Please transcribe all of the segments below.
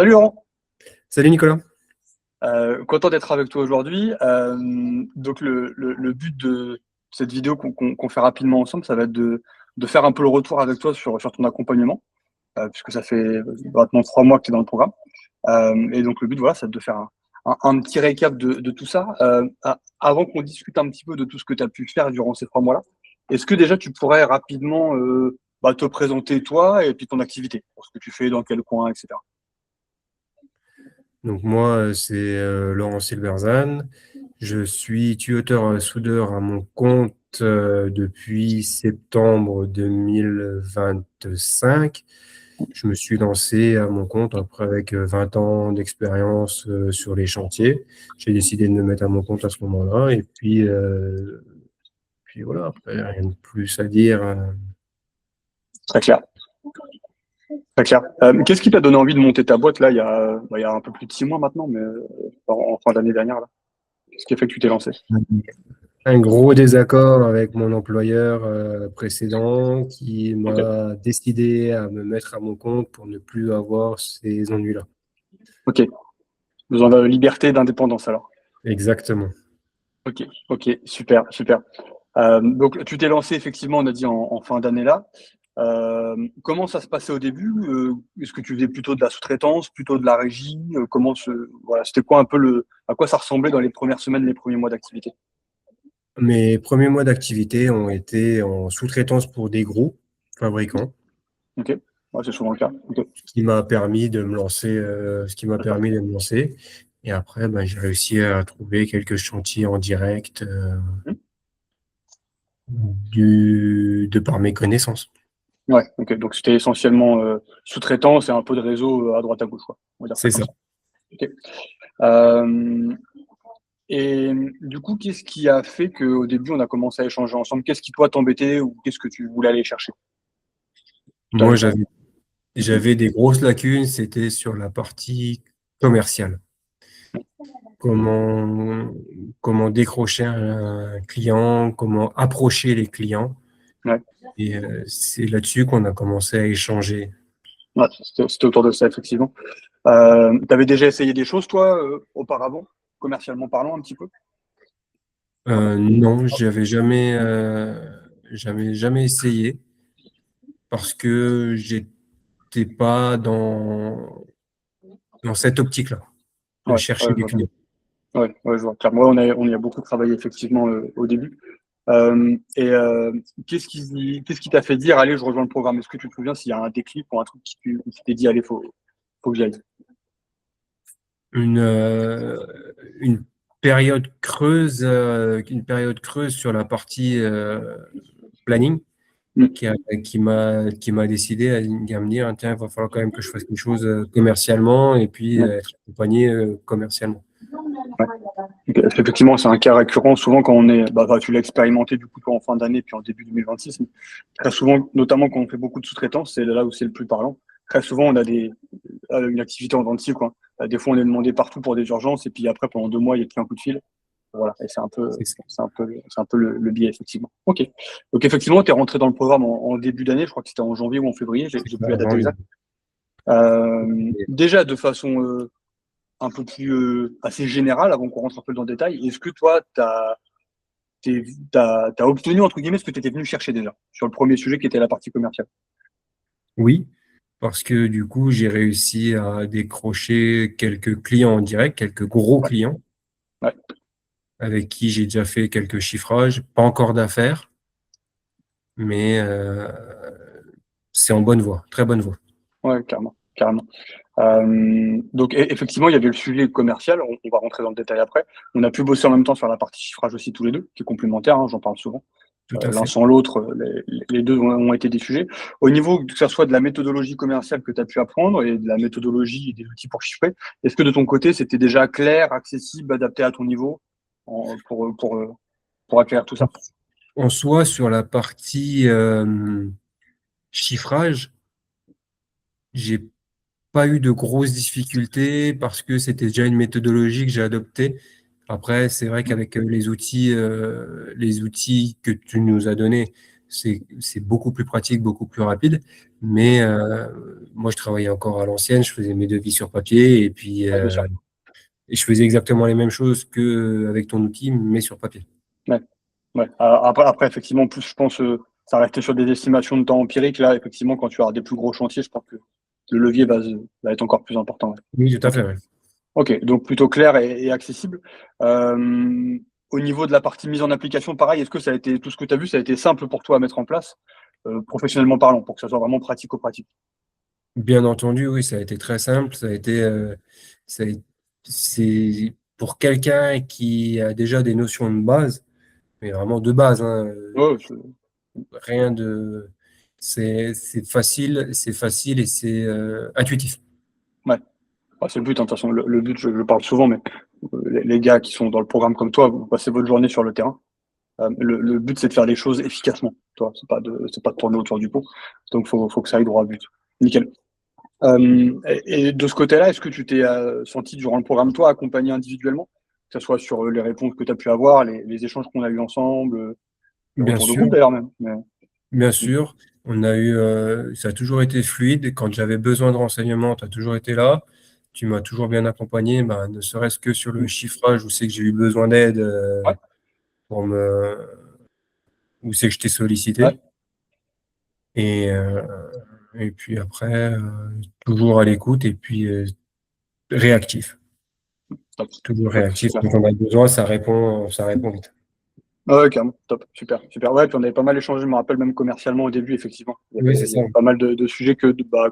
Salut Laurent, Salut Nicolas. content d'être avec toi aujourd'hui. Donc le but de cette vidéo qu'on fait rapidement ensemble, ça va être de faire un peu le retour avec toi sur ton accompagnement, puisque ça fait maintenant 3 mois que tu es dans le programme. Et donc le but, voilà, c'est de faire un petit récap de tout ça. Avant qu'on discute un petit peu de tout ce que tu as pu faire durant ces 3 mois-là, est-ce que déjà tu pourrais rapidement te présenter toi et puis ton activité, pour ce que tu fais, dans quel coin, etc. Donc moi, c'est Laurent Silberzan. Je suis tuteur soudeur à mon compte depuis septembre 2025. Je me suis lancé à mon compte après avec 20 ans d'expérience sur les chantiers. J'ai décidé de me mettre à mon compte à ce moment-là. Et puis voilà, après, rien de plus à dire. Très clair. Très clair. Qu'est-ce qui t'a donné envie de monter ta boîte là, il y a un peu plus de 6 mois maintenant, mais en fin d'année dernière là. Qu'est-ce qui a fait que tu t'es lancé? Un gros désaccord avec mon employeur précédent qui Ok, m'a décidé à me mettre à mon compte pour ne plus avoir ces ennuis-là. ok. Besoin de liberté, d'indépendance alors. Exactement. Ok, ok, super, super. Donc tu t'es lancé effectivement, on a dit en fin d'année là. Comment ça se passait au début? Est-ce que tu faisais plutôt de la sous-traitance, plutôt de la régie? Voilà, c'était quoi un peu à quoi ça ressemblait dans les premières semaines, les premiers mois d'activité? Mes premiers mois d'activité ont été en sous-traitance pour des gros fabricants, Ok, ouais, c'est souvent le cas. Ok. ce qui m'a permis de me lancer, ce qui m'a permis de me lancer. Et après, ben, j'ai réussi à trouver quelques chantiers en direct de par mes connaissances. Ouais, ok. Donc c'était essentiellement sous-traitance et un peu de réseau à droite à gauche, quoi. On va dire ça C'est comme ça. ça. Ok. Euh, et du coup, qu'est-ce qui a fait qu'au début on a commencé à échanger ensemble? Qu'est-ce qui toi t'embêtait ou qu'est-ce que tu voulais aller chercher? Moi, j'avais des grosses lacunes, c'était sur la partie commerciale. Comment, comment décrocher un client, comment approcher les clients. Ouais, Et c'est là-dessus qu'on a commencé à échanger. ouais, c'était autour de ça effectivement. T'avais déjà essayé des choses toi auparavant, commercialement parlant un petit peu? Non, j'avais jamais essayé parce que j'étais pas dans cette optique-là de Ouais, ouais, chercher je des vois bien. clients. Ouais, ouais, je vois. Clairement, on y a beaucoup travaillé effectivement au début. Et qu'est-ce qui t'a fait dire, allez, je rejoins le programme? Est-ce que tu te souviens s'il y a un déclic ou un truc qui t'est dit, allez, faut que j'y aille? Une, euh, une une période creuse sur la partie planning Mm. qui m'a décidé à me dire, tiens, il va falloir quand même que je fasse quelque chose commercialement et puis Ouais. être accompagné commercialement. Ouais. Ok. Parce qu'effectivement, c'est un cas récurrent. Souvent, quand on est, tu l'as expérimenté du coup toi, en fin d'année puis en début 2026. Mais très souvent, notamment quand on fait beaucoup de sous-traitance, c'est là où c'est le plus parlant. Très souvent, on a une activité en entier, quoi. Des fois, on est demandé partout pour des urgences et puis après, pendant 2 mois, il n'y a plus un coup de fil. Voilà. Et C'est ça. c'est un peu le biais, effectivement. Ok. Donc, effectivement, tu es rentré dans le programme en début d'année. Je crois que c'était en janvier ou en février. C'est J'ai ça, plus la date avant exacte. Déjà, de façon un peu plus assez générale, avant qu'on rentre un peu dans le détail, est-ce que toi, t'as obtenu, entre guillemets, ce que tu étais venu chercher déjà, sur le premier sujet qui était la partie commerciale? Oui, parce que du coup, j'ai réussi à décrocher quelques clients en direct, quelques gros Ouais, clients ouais, avec qui j'ai déjà fait quelques chiffrages, pas encore d'affaires, mais c'est en bonne voie, très bonne voie. ouais, carrément, carrément. Donc, effectivement, il y avait le sujet commercial, on va rentrer dans le détail après. On a pu bosser en même temps sur la partie chiffrage aussi tous les deux, qui est complémentaire, hein, j'en parle souvent. Tout à L'un fait. sans l'autre, les deux ont été des sujets. Au niveau, que ce soit de la méthodologie commerciale que tu as pu apprendre et de la méthodologie et des outils pour chiffrer, est-ce que de ton côté, c'était déjà clair, accessible, adapté à ton niveau pour acquérir tout ça? En soi, sur la partie chiffrage, j'ai pas eu de grosses difficultés parce que c'était déjà une méthodologie que j'ai adoptée. Après, c'est vrai qu'avec les outils que tu nous as donnés, c'est beaucoup plus pratique, beaucoup plus rapide. Mais moi, je travaillais encore à l'ancienne, je faisais mes devis sur papier et puis Ouais, bien sûr. et je faisais exactement les mêmes choses qu'avec ton outil, mais sur papier. Ouais. Ouais. Après, effectivement, plus je pense, ça restait sur des estimations de temps empiriques. Là, effectivement, quand tu as des plus gros chantiers, je pense que le levier va être encore plus important. Ouais. Oui, tout à Ok. fait. Ouais. Ok, donc plutôt clair et accessible. Euh, Au niveau de la partie mise en application, pareil, est-ce que ça a été tout ce que tu as vu, ça a été simple pour toi à mettre en place, professionnellement parlant, pour que ça soit vraiment pratico-pratique? Bien entendu, oui, ça a été très simple. Ça a- c'est pour quelqu'un qui a déjà des notions de base, mais vraiment de base, hein, Ouais, rien de, c'est facile et c'est intuitif. ouais. Ouais, c'est le but, hein, de toute façon. Le but, je parle souvent, mais les gars qui sont dans le programme comme toi, vous passez votre journée sur le terrain. Le but, c'est de faire les choses efficacement. Toi, c'est pas de tourner autour du pot. Donc, faut que ça aille droit au but. Nickel. Et de ce côté-là, est-ce que tu t'es senti durant le programme, toi, accompagné individuellement, que ce soit sur les réponses que tu as pu avoir, les échanges qu'on a eus ensemble, les Bien retours de sûr, groupe d'ailleurs même. bien sûr. On a eu, ça a toujours été fluide. Quand j'avais besoin de renseignements, tu as toujours été là. Tu m'as toujours bien accompagné, ben, ne serait-ce que sur le chiffrage où c'est que j'ai eu besoin d'aide Ouais, pour me, où c'est que je t'ai ouais, sollicité. Et, euh, et puis après, toujours à l'écoute et puis réactif. top, Toujours top, réactif. super. Quand on a besoin, ça répond vite. Ouais, carrément, top, super, super. Ouais, puis on avait pas mal échangé, je me rappelle même commercialement au début, effectivement. Oui, c'est Il y ça. avait pas mal de sujets que bah,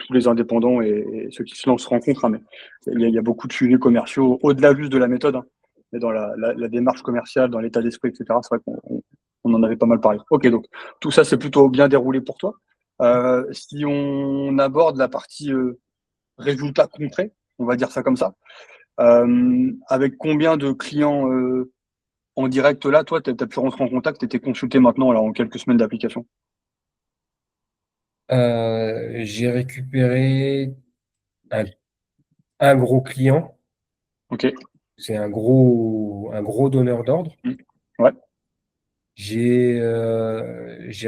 tous les indépendants et ceux qui se lancent rencontrent, hein, mais il y a beaucoup de sujets commerciaux, au-delà juste de la méthode, hein, mais dans la démarche commerciale, dans l'état d'esprit, etc. C'est vrai qu'on en avait pas mal parlé. Ok, donc tout ça, c'est plutôt bien déroulé pour toi. Si on aborde la partie résultat concret, on va dire ça comme ça, avec combien de clients en direct là, toi, tu as pu rentrer en contact, tu étais consulté maintenant là, en quelques semaines d'application. J'ai récupéré un, un gros client. Ok. C'est un gros donneur d'ordre. Mm. Ouais, J'ai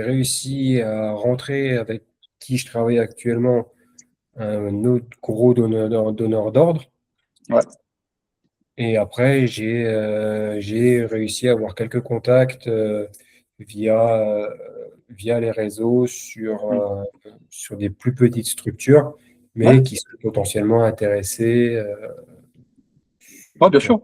réussi à rentrer avec qui je travaille actuellement un autre gros donneur d'ordre. ouais. Et après, j'ai réussi à avoir quelques contacts via les réseaux Mm. sur des plus petites structures, Ouais, mais qui sont potentiellement intéressés. ouais, bien Pour- sûr.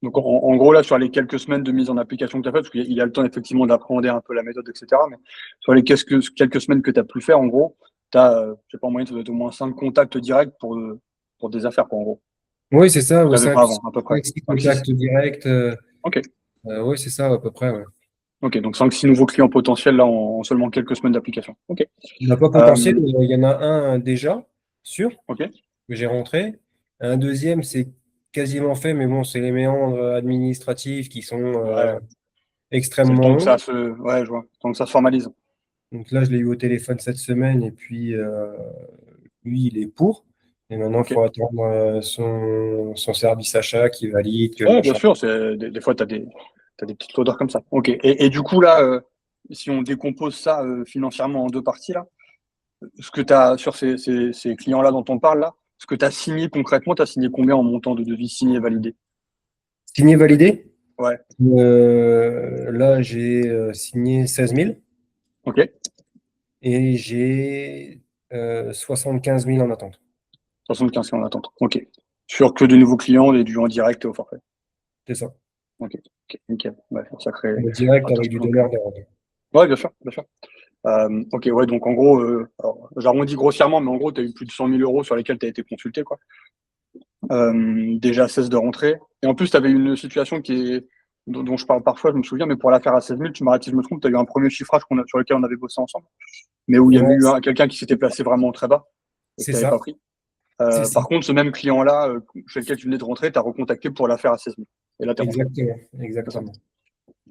Donc en gros, là, sur les quelques semaines de mise en application que tu as fait, parce qu'il y a le temps effectivement d'appréhender un peu la méthode, etc. Mais sur les quelques semaines que tu as pu faire, en gros, tu as, je sais pas, en moyenne, ça doit être au moins 5 contacts directs pour des affaires, quoi, en gros. Oui, c'est ça, Tu ouais, n'avais pas avant, à peu près. 6 5 six. contacts directs. Ok. Oui, c'est ça, à peu près. Ouais. Ok, donc 5 6 nouveaux clients potentiels là en seulement quelques semaines d'application. Ok. Il n'a pas potentiel, Euh, il y en a un déjà, sûr, ok. que j'ai rentré. Un deuxième, c'est quasiment fait, mais bon, c'est les méandres administratifs qui sont Ouais. C'est le extrêmement temps que longs. ça se, ouais, je vois, le temps que ça se formalise. Donc là, je l'ai eu au téléphone cette semaine et puis lui, il est pour. Et maintenant, il Ok. faut attendre son service achat qui valide que Ouais, bien l'achat. sûr, des fois, t'as des petites odeurs comme ça. Ok. Et du coup, là, si on décompose ça financièrement en deux parties, là, ce que tu as sur ces clients-là dont on parle, là, ce que tu as signé concrètement, tu as signé combien en montant de devis signé et validé? Signé, validé. Ouais. Là, j'ai signé 16 000 Ok. et j'ai 75 000 en attente. 75 en attente. Ok. Sur que de nouveaux clients et du en direct et au forfait. C'est ça. Ok. Ok. Nickel. Ouais, sacré. En direct Ah, de toute avec du façon, donneur d'ordre. ouais, bien sûr, bien sûr. Ok, ouais, donc en gros, alors, j'arrondis grossièrement, mais en gros, tu as eu plus de 100 000 € sur lesquels tu as été consulté, quoi. Déjà 16 de rentrée. Et en plus, tu avais une situation dont je parle parfois, je me souviens, mais pour la faire à 16 000, tu m'arrêtes si je me trompe, tu as eu un premier chiffrage sur lequel on avait bossé ensemble, mais où il y avait Ouais, eu quelqu'un qui s'était placé vraiment très bas et que c'est tu n'avais pas ça. pris. C'est ça. Par contre, ce même client-là, chez lequel tu venais de rentrer, tu as recontacté pour la faire à 16 000. Et là, tu es rentré. Exactement. C'est ça. Exactement.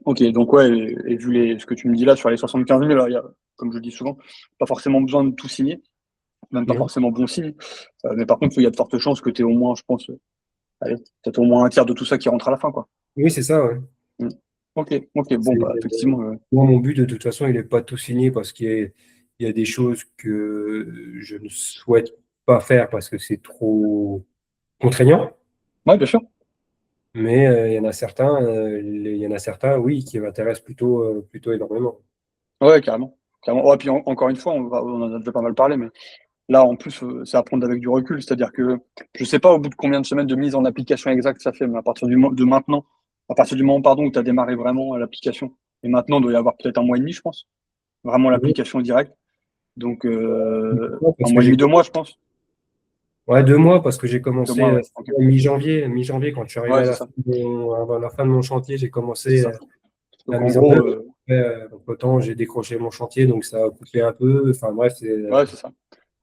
Ok, donc ouais, et vu ce que tu me dis là sur les 75 000, alors, il y a, comme je le dis souvent, pas forcément besoin de tout signer, même pas Non. forcément bon signe. Mais par contre, il y a de fortes chances que tu aies au moins, je pense, allez, peut-être au moins un tiers de tout ça qui rentre à la fin, quoi. Oui, c'est ça, ouais. Mm. Ok, bon, C'est, bah, effectivement, moi, mon but, de toute façon, il n'est pas tout signé parce il y a des choses que je ne souhaite pas faire parce que c'est trop contraignant. ouais, bien sûr. Mais il y en a certains, oui, qui m'intéressent plutôt énormément. Ouais, carrément. Carrément. Ouais, puis encore une fois, on en a déjà pas mal parlé, mais là, en plus, c'est à prendre avec du recul. C'est-à-dire que je sais pas au bout de combien de semaines de mise en application exacte ça fait, mais à partir de maintenant, à partir du moment, pardon, où tu as démarré vraiment l'application, et maintenant, il doit y avoir peut-être un mois et demi, je pense, vraiment Oui, l'application directe. Donc, un parce que mois et demi, 2 mois, je pense. ouais, 2 mois parce que j'ai deux commencé mois, ouais. Ok. mi-janvier, quand je suis arrivé Ouais, c'est ça. à la fin de mon chantier, j'ai C'est commencé ça. la Donc, en mise en gros, œuvre. Donc, autant j'ai décroché mon chantier, donc ça a coupé un peu. Enfin bref, ouais, c'est ça.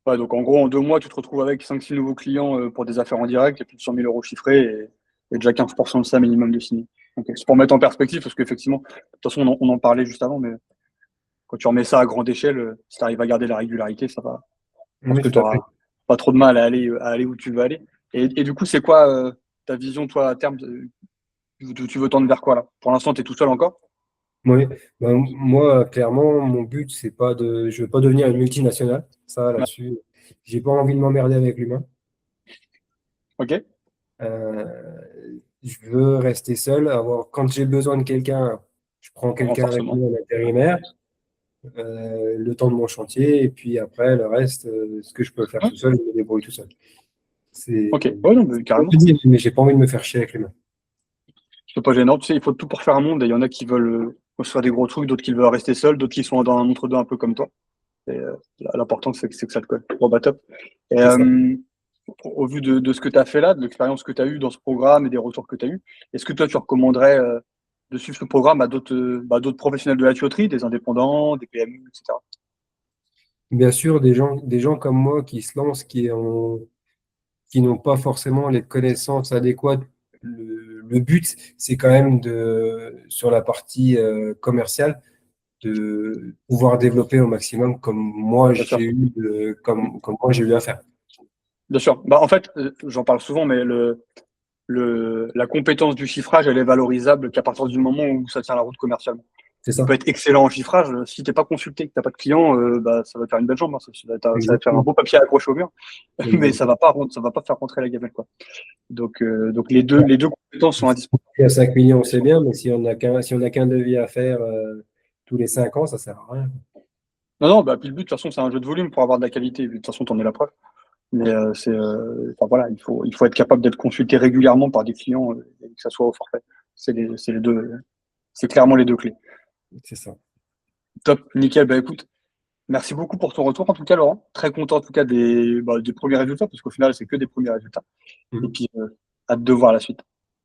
Ouais, donc, en gros, en 2 mois, tu te retrouves avec 5-6 nouveaux clients pour des affaires en direct et plus de 100 000 euros chiffrés et déjà 15% de ça minimum de signé. Donc, c'est pour mettre en perspective parce qu'effectivement, de toute façon, on en parlait juste avant, mais quand tu remets ça à grande échelle, si tu arrives à garder la régularité, ça va. Je pense oui, que tout tu à fait. n'auras pas trop de mal à aller où tu veux aller. Et du coup, c'est quoi ta vision, toi, à terme tu veux tendre vers quoi là? Pour l'instant, tu es tout seul encore? Oui. Ben, moi, clairement, mon but, c'est pas de, je veux pas devenir une multinationale. Ça, Ouais. là-dessus, j'ai pas envie de m'emmerder avec l'humain. Ok. Je veux rester seul, quand j'ai besoin de quelqu'un, je prends quelqu'un avec Renforcement. moi en intérimaire, le temps de mon chantier, et puis après, le reste, ce que je peux faire Ouais. tout seul, je me débrouille tout seul. C'est Ok. Ouais, non, mais carrément. mais j'ai pas envie de me faire chier avec l'humain. C'est pas gênant. Tu sais, il faut tout pour faire un monde. Et il y en a qui veulent construire des gros trucs, d'autres qui veulent rester seuls, d'autres qui sont dans un entre-deux un peu comme toi. Et l'important, c'est que ça te colle. Bon, bah, top. Et C'est ça. au vu de ce que tu as fait là, de l'expérience que tu as eue dans ce programme et des retours que tu as eus, est-ce que toi, tu recommanderais de suivre ce programme à d'autres professionnels de la tuyauterie, des indépendants, des PME, etc. Bien sûr, des gens comme moi qui se lancent, qui n'ont pas forcément les connaissances adéquates. Le but, c'est quand même sur la partie commerciale, de pouvoir développer au maximum Bien sûr. comme moi j'ai eu à faire. Bien sûr. Bah, en fait, j'en parle souvent, mais la compétence du chiffrage, elle est valorisable qu'à partir du moment où ça tient la route commercialement. C'est Tu peux ça, être excellent en chiffrage, si t'es pas consulté, que t'as pas de client, bah, ça va te faire une belle jambe, hein. Ça va te faire un exactement. beau papier à accrocher au mur, mais Exactement. ça va pas faire rentrer la gamelle, quoi. Donc les deux compétences sont indispensables. Il y a 5 millions, c'est bien, mais si on a qu'un devis à faire tous les 5 ans, ça sert à rien. Non, non, bah, puis le but, de toute façon, c'est un jeu de volume pour avoir de la qualité. De toute façon, t'en es la preuve. Mais enfin, voilà, il faut être capable d'être consulté régulièrement par des clients, et que ça soit au forfait. C'est les deux, c'est clairement les deux clés. C'est ça. Top, nickel. Bah écoute, merci beaucoup pour ton retour, en tout cas, Laurent. Très content, en tout cas, des premiers résultats, parce qu'au final, c'est que des premiers résultats. Et Mhm. puis, hâte de voir la suite.